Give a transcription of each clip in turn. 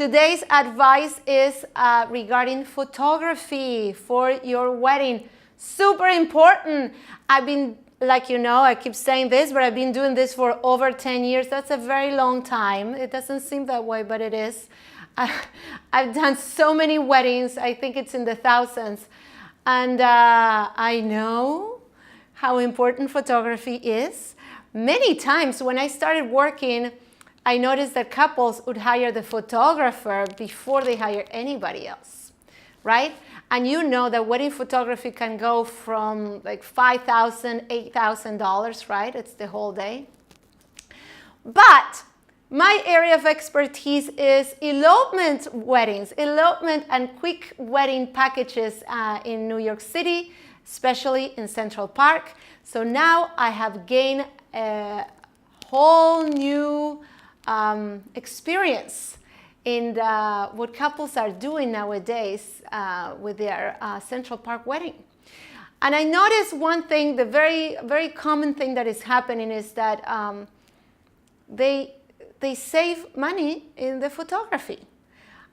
Today's advice is regarding photography for your wedding. Super important. I've been, like you know, I keep saying this, but I've been doing this for over 10 years. That's a very long time. It doesn't seem that way, but it is. I've done so many weddings. I think it's in the thousands. And I know how important photography is. Many times when I started working, I noticed that couples would hire the photographer before they hire anybody else, right? And you know that wedding photography can go from like $5,000, $8,000, right? It's the whole day. But my area of expertise is elopement weddings, elopement and quick wedding packages in New York City, especially in Central Park. So now I have gained a whole new experience in what couples are doing nowadays with their Central Park wedding. And I noticed one thing, the very, very common thing that is happening is that they save money in the photography.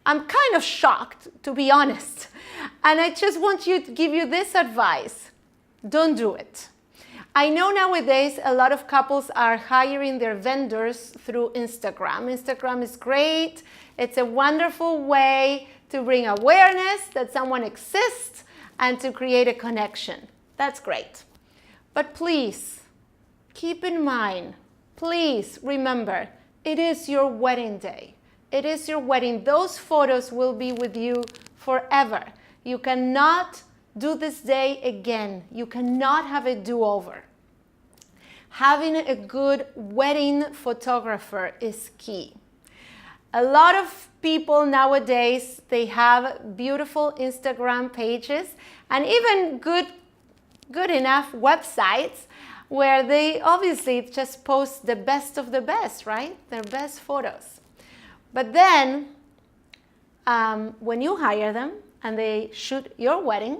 I'm kind of shocked, to be honest. And I just want to give you this advice. Don't do it. I know nowadays a lot of couples are hiring their vendors through Instagram. Instagram is great. It's a wonderful way to bring awareness that someone exists and to create a connection. That's great. But please, keep in mind, please remember, it is your wedding day. It is your wedding. Those photos will be with you forever. You cannot do this day again. You cannot have a do-over. Having a good wedding photographer is key. A lot of people nowadays, they have beautiful Instagram pages and even good enough websites where they obviously just post the best of the best, right? Their best photos. But then when you hire them and they shoot your wedding,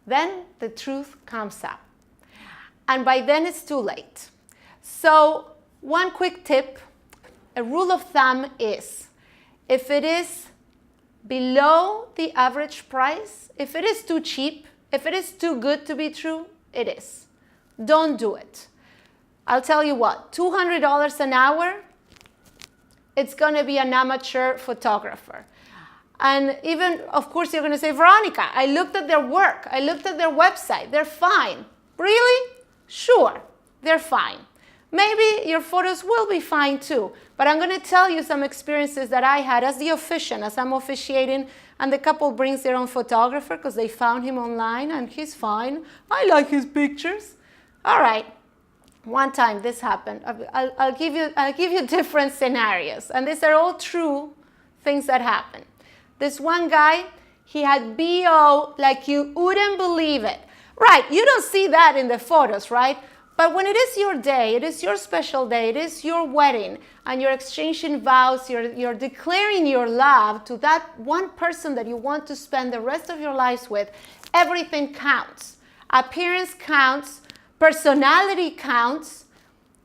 then the truth comes up. And by then it's too late. So one quick tip, a rule of thumb is, if it is below the average price, if it is too cheap, if it is too good to be true, it is. Don't do it. I'll tell you what, $200 an hour, it's gonna be an amateur photographer. And even, of course, you're gonna say, Veronica, I looked at their work, I looked at their website, they're fine. Really? Sure, they're fine. Maybe your photos will be fine too, but I'm gonna tell you some experiences that I had as the officiant, as I'm officiating, and the couple brings their own photographer because they found him online and he's fine. I like his pictures. All right, one time this happened. I'll give you different scenarios, and these are all true things that happen. This one guy, he had BO like you wouldn't believe it. Right, you don't see that in the photos, right? But when it is your day, it is your special day, it is your wedding, and you're exchanging vows, you're declaring your love to that one person that you want to spend the rest of your lives with, everything counts. Appearance counts, personality counts,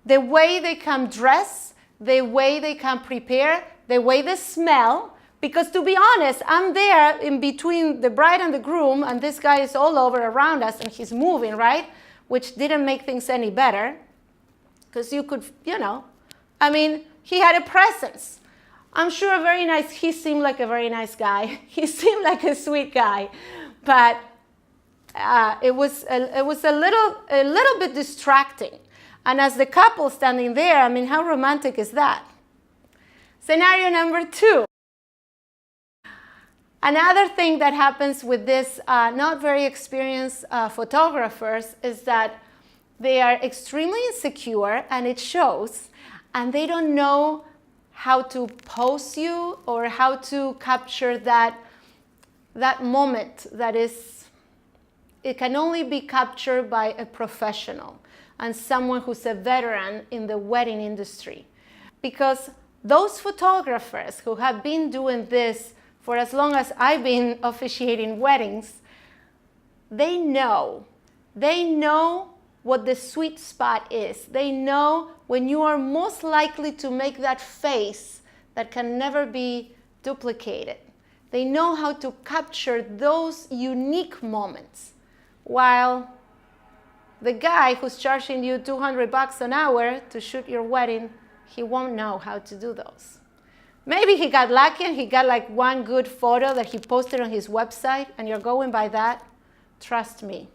the way they come dress, the way they come prepare, the way they smell. Because to be honest, I'm there in between the bride and the groom, and this guy is all over around us, and he's moving, right? Which didn't make things any better, because you could, you know, I mean, he had a presence. I'm sure he seemed like a very nice guy. He seemed like a sweet guy, but it was a little bit distracting. And as the couple standing there, I mean, how romantic is that? Scenario number 2. Another thing that happens with this not very experienced photographers is that they are extremely insecure, and it shows, and they don't know how to pose you or how to capture that moment that is, it can only be captured by a professional and someone who's a veteran in the wedding industry. Because those photographers who have been doing this for as long as I've been officiating weddings, they know what the sweet spot is. They know when you are most likely to make that face that can never be duplicate it. They know how to capture those unique moments, while the guy who's charging you $200 an hour to shoot your wedding, he won't know how to do those. Maybe he got lucky and he got like one good photo that he posted on his website and you're going by that. Trust me,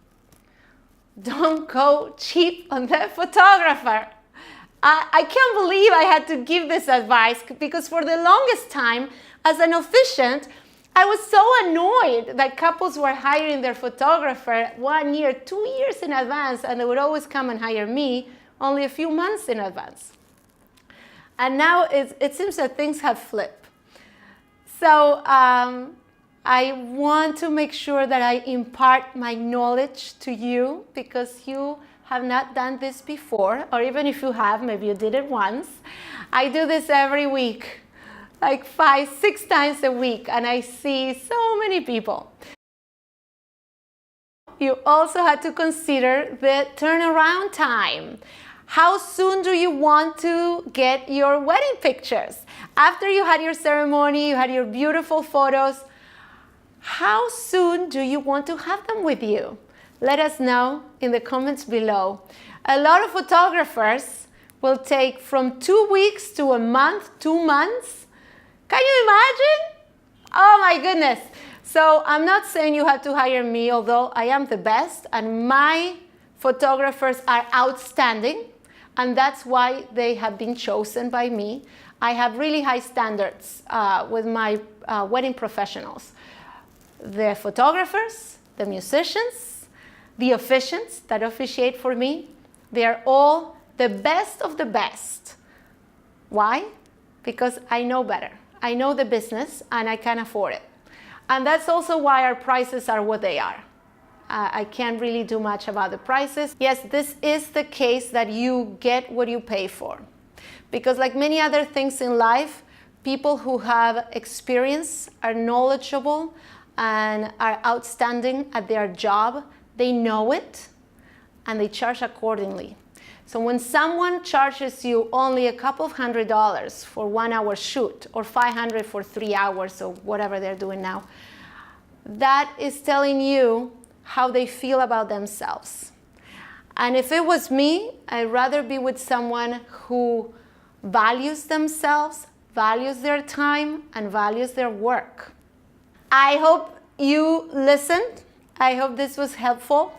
don't go cheap on the photographer. I can't believe I had to give this advice, because for the longest time as an officiant, I was so annoyed that couples were hiring their photographer 1 year, 2 years in advance, and they would always come and hire me only a few months in advance. And now it seems that things have flipped. So I want to make sure that I impart my knowledge to you, because you have not done this before, or even if you have, maybe you did it once. I do this every week, like 5, 6 times a week, and I see so many people. You also had to consider the turnaround time. How soon do you want to get your wedding pictures? After you had your ceremony, you had your beautiful photos, how soon do you want to have them with you? Let us know in the comments below. A lot of photographers will take from 2 weeks to a month, 2 months. Can you imagine? Oh my goodness. So I'm not saying you have to hire me, although I am the best and my photographers are outstanding, and that's why they have been chosen by me. I have really high standards with my wedding professionals. The photographers, the musicians, the officiants that officiate for me, they are all the best of the best. Why? Because I know better. I know the business and I can afford it. And that's also why our prices are what they are. I can't really do much about the prices. Yes, this is the case that you get what you pay for. Because like many other things in life, people who have experience, are knowledgeable, and are outstanding at their job, they know it and they charge accordingly. So when someone charges you only a couple of $100s for 1 hour shoot, or $500 for 3 hours, or whatever they're doing now, that is telling you how they feel about themselves. And if it was me, I'd rather be with someone who values themselves, values their time, and values their work. I hope you listened. I hope this was helpful.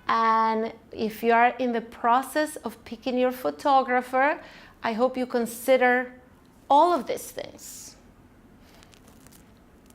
And if you are in the process of picking your photographer, I hope you consider all of these things.